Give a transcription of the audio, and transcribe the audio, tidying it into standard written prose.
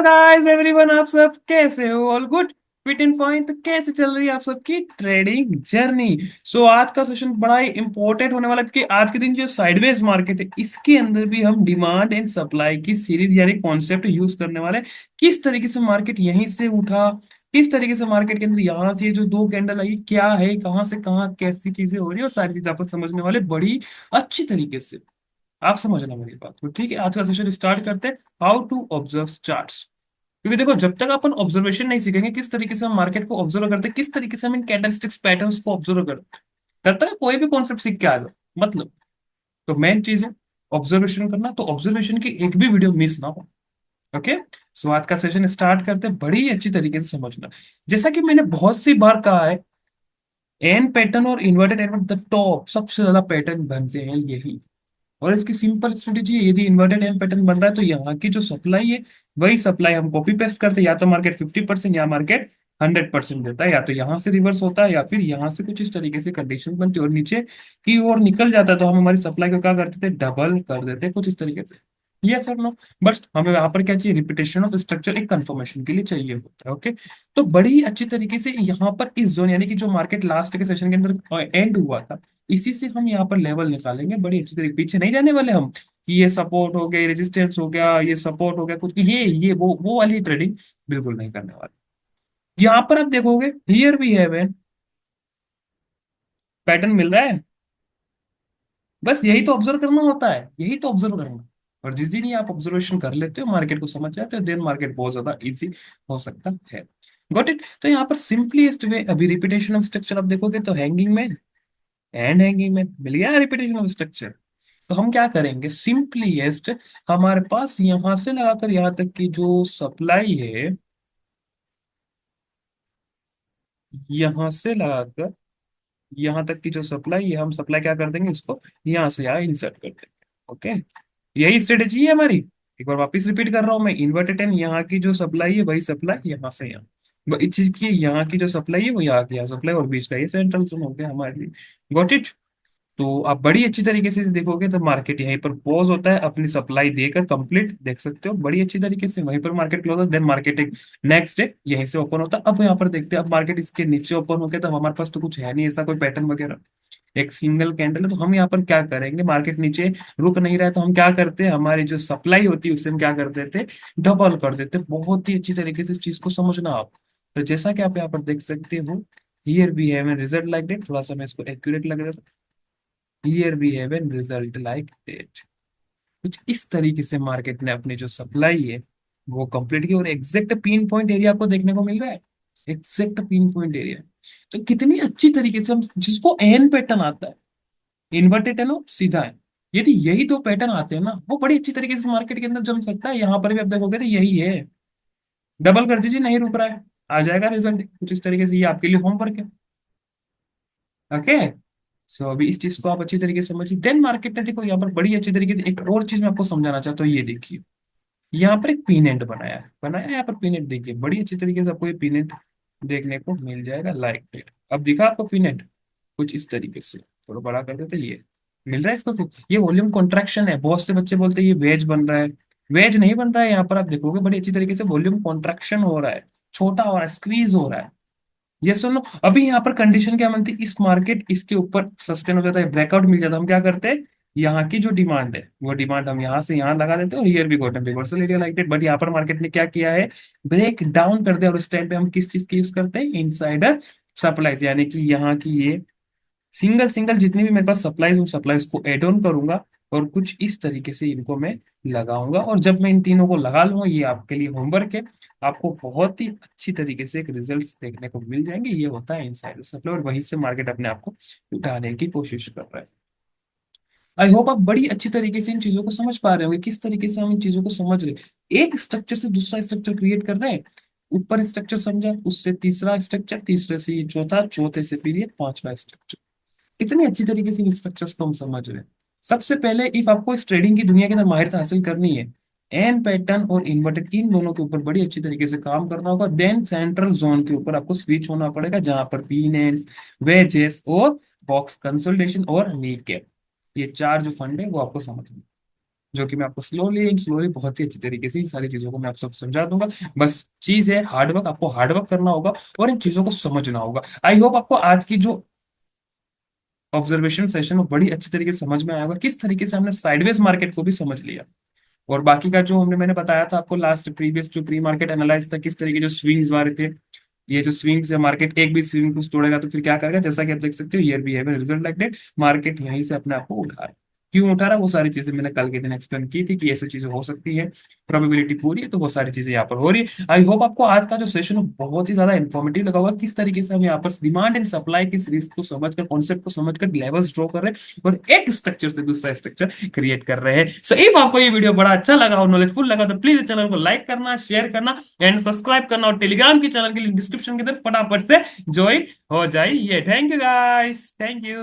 Guys everyone, आप सब कैसे हो? All good? Fit and fine? तो कैसे चल रही है आप सबकी ट्रेडिंग जर्नी? आज का सेशन बड़ा ही इंपॉर्टेंट होने वाला है, क्योंकि आज के दिन जो साइडवेज मार्केट है इसके अंदर भी हम डिमांड एंड सप्लाई की सीरीज यानी कॉन्सेप्ट यूज करने वाले हैं। किस तरीके से मार्केट यहीं से उठा, किस तरीके से मार्केट के अंदर यहाँ से ये जो दो कैंडल आई क्या है, कहाँ से कहाँ कैसी चीजें हो रही है, वो सारी चीजें आप समझने वाले बड़ी अच्छी तरीके से। आप समझना मेरी बात तो ठीक है। आज का सेशन स्टार्ट करते हैं, हाउ टू ऑब्जर्व चार्ट्स। क्योंकि देखो, जब तक अपन ऑब्जर्वेशन नहीं सीखेंगे किस तरीके से हम मार्केट को ऑब्जर्व करते हैं, किस तरीके से हम इन कैंडलस्टिक्स पैटर्न्स को ऑब्जर्व करते हैं, तब तक कोई भी कॉन्सेप्ट सीख के आ जाओ। मतलब, तो मेन चीज है ऑब्जर्वेशन करना, तो ऑब्जर्वेशन की एक भी वीडियो मिस ना हो। ओके। आज का सेशन स्टार्ट करते हैं, बड़ी अच्छी तरीके से समझना। जैसा कि मैंने बहुत सी बार कहा है, एन पैटर्न और इन्वर्टेड एन द टॉप सबसे ज्यादा पैटर्न बनते हैं यही। और इसकी सिंपल स्ट्रेटेजी है, यदि इन्वर्टेड एन पैटर्न बन रहा है तो यहाँ की जो सप्लाई है वही सप्लाई हम कॉपी पेस्ट करते हैं। या तो मार्केट 50% या मार्केट 100% देता है, या तो यहाँ से रिवर्स होता है या फिर यहाँ से कुछ इस तरीके से कंडीशन बनती है और नीचे की ओर निकल जाता है, तो हम हमारी सप्लाई को क्या करते थे, डबल कर देते कुछ इस तरीके से। Yes sir no. बस हमें यहाँ पर क्या चाहिए, रिपीटेशन ऑफ स्ट्रक्चर एक कंफर्मेशन के लिए चाहिए होता है। ओके। तो बड़ी अच्छी तरीके से यहाँ पर इस जोन यानी कि जो मार्केट लास्ट के सेशन के अंदर एंड हुआ था, इसी से हम यहाँ पर लेवल निकालेंगे बड़ी अच्छी तरीके। पीछे नहीं जाने वाले हम कि ये सपोर्ट हो गया, रेजिस्टेंस हो गया, ये सपोर्ट हो गया, कुछ ये वो वाली ट्रेडिंग बिल्कुल नहीं करने वाले। यहाँ पर आप देखोगे, here we have an pattern मिल रहा है। बस यही तो ऑब्जर्व करना होता है, यही तो ऑब्जर्व करना। और जिस दिन ये आप ऑब्जर्वेशन कर लेते हो, मार्केट को समझ जाते हो, देन मार्केट बहुत ज्यादा इजी हो सकता है। Got it. तो यहाँ पर सिंपलीस्ट वे, अभी रिपीटेशन ऑफ स्ट्रक्चर आप देखोगे तो hanging man and hanging man मिल गया रिपीटेशन ऑफ स्ट्रक्चर। तो हम क्या करेंगे, सिंपलीएस्ट, हमारे पास यहां से लगाकर यहां तक की जो सप्लाई है, यहां से लगाकर यहां तक की जो सप्लाई है, हम सप्लाई क्या कर देंगे, इसको यहां से यहाँ इंसर्ट कर देंगे। ओके। यही स्ट्रेटेजी है हमारी। एक बार वापस रिपीट कर रहा हूं मैं, इन्वर्टेड एंड यहाँ की जो सप्लाई है वही सप्लाई यहाँ से यहाँ, इस चीज की यहाँ की जो सप्लाई है वो यहाँ की यहाँ सप्लाई, और बीच का ये सेंट्रल जोन हो गया हमारे लिए। Got it. तो आप बड़ी अच्छी तरीके से देखोगे तो मार्केट यहीं पर पॉज होता है, अपनी सप्लाई देकर कंप्लीट देख सकते हो बड़ी अच्छी तरीके से, वहीं पर मार्केट क्लोज होता है, देन मार्केट एक नेक्स्ट डे यहीं से ओपन होता है। अब यहाँ पर देखते हैं, अब मार्केट इसके नीचे ओपन हो गया, तो हमारे पास तो कुछ है नहीं ऐसा कोई पैटर्न वगैरह, एक सिंगल कैंडल है। तो हम यहाँ पर क्या करेंगे, मार्केट नीचे रुक नहीं रहा है तो हम क्या करते हैं, हमारी जो सप्लाई होती है उससे हम क्या कर देते, डबल कर देते। बहुत ही अच्छी तरीके से इस चीज को समझना आप। तो जैसा कि आप यहाँ पर देख सकते हो, here we have an result like that. थोड़ा सा मैं इसको एक्यूरेट लग रहा था। Here we have an result like that. कुछ इस तरीके से मार्केट ने अपनी जो सप्लाई है वो कंप्लीट की, और एग्जैक्ट पिन पॉइंट एरिया आपको देखने को मिल रहा है। Exact pin point area. तो कितनी अच्छी तरीके से हम, जिसको एन पैटर्न आता है, इन्वर्टेड है ना, सीधा है, यदि यही दो पैटर्न आते हैं ना, वो बड़ी अच्छी तरीके से मार्केट के अंदर जम सकता है। यहाँ पर भी आप देखोगे तो यही है। डबल कर दीजिए, नहीं रुक रहा है, आ जाएगा रिजल्ट कुछ इस तरीके से। ये आपके लिए होमवर्क है। ओके। अभी इस चीज को आप अच्छी तरीके से समझिए, देन मार्केट ने देखो यहाँ पर बड़ी अच्छी तरीके से एक और चीज मैं आपको समझाना चाहता हूँ। ये देखिए, यहाँ पर एक पीनेंट बनाया यहाँ पर पीनेंट देखिए, बड़ी अच्छी तरीके से आपको ये पीनेंट देखने को मिल जाएगा लाइक दैट। अब दिखा आपको पीनेंट कुछ इस तरीके से, थोड़ा बड़ा कर देते, ये मिल रहा है इसको कुछ। ये वॉल्यूम कॉन्ट्रैक्शन है, बहुत से बच्चे बोलते हैं ये वेज बन रहा है। वेज नहीं बन रहा है, यहाँ पर आप देखोगे बड़ी अच्छी तरीके से वॉल्यूम कॉन्ट्रैक्शन हो रहा है, छोटा हो रहा है, स्क्वीज हो रहा है। ये सुनो, अभी यहाँ पर कंडीशन क्या बनती है, इस मार्केट इसके ऊपर सस्टेन हो जाता है, ब्रेकआउट मिल जाता है, हम क्या करते हैं, यहाँ की जो डिमांड है वो डिमांड हम यहाँ से यहाँ लगा देते हैं, और हियर भी got an reversal area like that. But यहाँ पर मार्केट ने क्या किया है, ब्रेक डाउन कर दिया, और इस टाइम पे हम किस चीज की यूज करते हैं, इनसाइडर सप्लाईज, यानी कि यहाँ की ये सिंगल सिंगल जितनी भी मेरे पास सप्लाईज, उन सप्लाईज को एड ऑन करूंगा, और कुछ इस तरीके से इनको मैं लगाऊंगा। और जब मैं इन तीनों को लगा लूंगा, ये आपके लिए होमवर्क है, आपको बहुत ही अच्छी तरीके से एक रिजल्ट्स देखने को मिल जाएंगे। ये होता है इनसाइडर सप्लाई, और वहीं से मार्केट अपने आप को उठाने की कोशिश कर रहा है। आई होप आप बड़ी अच्छी तरीके से इन चीजों को समझ पा रहे होंगे, किस तरीके से हम इन चीजों को समझ रहे हैं। एक स्ट्रक्चर से दूसरा स्ट्रक्चर क्रिएट कर रहे हैं, ऊपर स्ट्रक्चर समझा, उससे तीसरा स्ट्रक्चर, तीसरे से ये चौथा, चौथे से फिर ये पांचवा स्ट्रक्चर। इतनी अच्छी तरीके से इन स्ट्रक्चर्स को हम समझ रहे हैं। सबसे पहले इफ आपको इस ट्रेडिंग की दुनिया के अंदर माहिरता हासिल करनी है, एन पैटर्न और इन्वर्टेड इन दोनों के ऊपर बड़ी अच्छी तरीके से काम करना होगा। देन सेंट्रल जोन के ऊपर आपको स्विच होना पड़ेगा, जहां पर पीनेंट्स, वेजेस और बॉक्स कंसोलिडेशन और नी कैप, ये चार जो फंड है वो आपको समझना है। जो कि मैं आपको स्लोली एंड स्लोली बहुत ही अच्छी तरीके से इन सारी चीजों को मैं आपको सब समझा दूंगा। बस चीज है हार्डवर्क, आपको हार्डवर्क करना होगा और इन चीजों को समझना होगा। आई होप आपको आज की जो ऑब्जर्वेशन सेशन वो बड़ी अच्छी तरीके से समझ में आया होगा, किस तरीके से हमने साइडवेज मार्केट को भी समझ लिया। और बाकी का जो मैंने बताया था आपको लास्ट प्रीवियस जो प्री मार्केट एनालाइज था, किस तरीके जो स्विंग्स वाले थे, ये जो स्विंग्स है, मार्केट एक भी स्विंग को तोड़ेगा तो फिर क्या करेगा, जैसा कि आप देख सकते हो year behaviour result like that, market यहीं से अपने आप को उठा रहा है। क्यों उठा रहा है वो सारी चीजें मैंने कल के दिन एक्सप्लेन की थी कि ऐसी चीजें हो सकती है, प्रोबेबिलिटी पूरी है, तो वो सारी चीजें यहाँ पर हो रही है। आई होप आपको आज का जो सेशन बहुत ही ज्यादा इन्फॉर्मेटिव लगा होगा, किस तरीके से हम यहाँ पर डिमांड एंड सप्लाई की रिस्क को समझकर, कॉन्सेप्ट को समझकर लेवल्स ड्रॉ कर रहे हैं और एक स्ट्रक्चर से दूसरा स्ट्रक्चर क्रिएट कर रहे हैं। सो इफ आपको ये वीडियो बड़ा अच्छा लगा और नॉलेजफुल लगा तो प्लीज चैनल को लाइक करना, शेयर करना एंड सब्सक्राइब करना, और टेलीग्राम की चैनल के लिंक डिस्क्रिप्शन की तरफ फटाफट से ज्वाइन हो जाइए। Thank you guys, thank you.